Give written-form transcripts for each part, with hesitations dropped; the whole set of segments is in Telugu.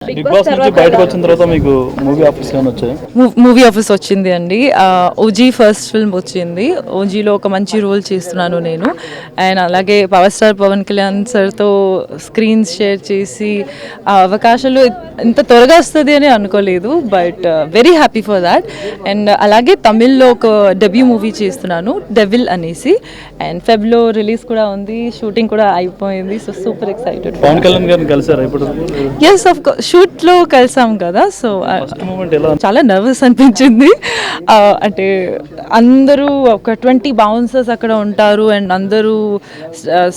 బిగ్ బాస్ నుంచి బయటకు వచ్చిన తర్వాత మీకు మూవీ ఆఫర్స్ ఏమైనా వచ్చాయి? మూవీ ఆఫీస్ వచ్చింది అండి. ఓజీ ఫస్ట్ ఫిల్మ్ వచ్చింది. ఓజీలో ఒక మంచి రోల్ చేస్తున్నాను నేను. అండ్ అలాగే పవర్ స్టార్ పవన్ కళ్యాణ్ సార్తో స్క్రీన్స్ షేర్ చేసి ఆ అవకాశాలు ఇంత త్వరగా వస్తుంది అని అనుకోలేదు. But very happy for that. And అలాగే తమిళ్లో ఒక డెబ్యూ మూవీ చేస్తున్నాను, డెవిల్ అనేసి. అండ్ ఫెబ్లో రిలీజ్ కూడా ఉంది, షూటింగ్ కూడా అయిపోయింది. So super excited. Pawan Kalyan గారిని కలిసారా ఇప్పుడు? ఎస్ ఆఫ్ కోర్స్, షూట్లో కలిసాం కదా. సో మూమెంట్ ఎలా? చాలా నర్వస్ అనిపించింది. అంటే అందరూ ఒక 20 బౌన్సర్స్ అక్కడ ఉంటారు అండ్ అందరూ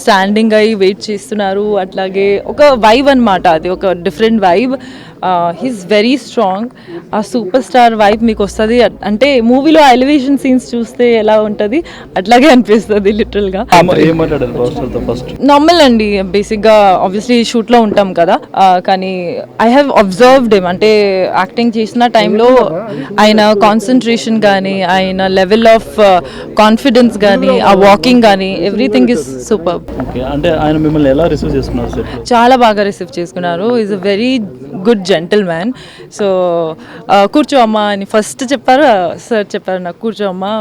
స్టాండింగ్ అయ్యి వెయిట్ చేస్తున్నారు. అట్లాగే ఒక వైబ్ అనమాట, అది ఒక different vibe. He's very strong. ఆ సూపర్ స్టార్ వైబ్ మీకు వస్తుంది. అంటే మూవీలో ఎలివేషన్ సీన్స్ చూస్తే ఎలా ఉంటుంది అట్లాగే అనిపిస్తుంది లిటరల్గా. ఏం మాట్లాడారు పవర్ స్టార్ తో ఫస్ట్? నార్మల్ అండి, బేసిక్గా ఆబ్వియస్లీ షూట్లో ఉంటాం కదా. కానీ ఐ హ్యావ్ అబ్జర్వ్డ్ హిమ్. అంటే యాక్టింగ్ చేసిన టైంలో ఆయన కాన్సన్ట్రేషన్ కానీ, ఆయన లెవెల్ ఆఫ్ కాన్ఫిడెన్స్ కానీ, ఆ వాకింగ్ కానీ, ఎవ్రీథింగ్ ఇస్ సూపర్. ఓకే, అంటే ఆయన మిమ్మల్ని ఎలా రిసీవ్ చేసుకున్నారు సార్? చాలా బాగా రిసీవ్ చేసుకున్నారు. Is a very good gentle man. So కూర్చో అమ్మా అని ఫస్ట్ చెప్పారు. సార్ చెప్పారు నాకు, కూర్చో అమ్మా,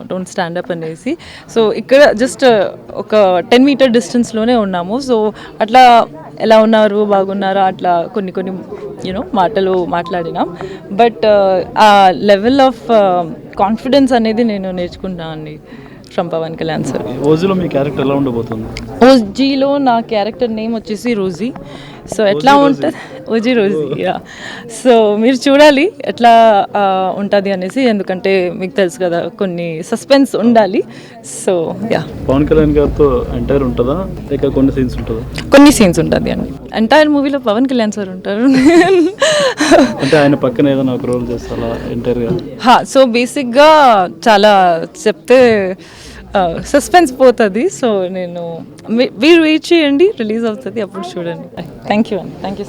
డోంట్ స్టాండ్ అప్ అనేసి. సో ఇక్కడ జస్ట్ ఒక 10 మీటర్ డిస్టెన్స్లోనే ఉన్నాము. సో అట్లా ఎలా ఉన్నారు, బాగున్నారా, అట్లా కొన్ని మాటలు మాట్లాడినాం. బట్ ఆ లెవెల్ ఆఫ్ కాన్ఫిడెన్స్ అనేది నేను నేర్చుకుంటాను అండి ఫ్రమ్ పవన్ కళ్యాణ్ సార్. ఓజీలో మీ క్యారెక్టర్ ఎలా ఉండబోతుంది? ఓజీలో నా క్యారెక్టర్ నేమ్ వచ్చేసి రోజీ. సో ఎట్లా ఉంటుంది? OG Rosie, yeah. సో మీరు చూడాలి ఎట్లా ఉంటుంది అనేసి, ఎందుకంటే మీకు తెలుసు కదా కొన్ని సస్పెన్స్ ఉండాలి. So yeah. పవన్ కళ్యాణ్ గారితో ఎంటైర్ ఉంటుందా లేక కొన్ని సీన్స్ ఉంటుందా? కొన్ని సీన్స్ ఉంటుంది అండి. ఎంటైర్ మూవీలో పవన్ కళ్యాణ్ సార్ ఉంటారు. అంటే ఆయన పక్కన ఏదైనా ఒక రోల్ చేస్తారా ఎంటైర్గా? సో బేసిక్గా చాలా చెప్తే సస్పెన్స్ పోతుంది. సో నేను మీరు వెయిట్ చేయండి, రిలీజ్ అవుతుంది, అప్పుడు చూడండి. థ్యాంక్ యూ అండి. Thank you.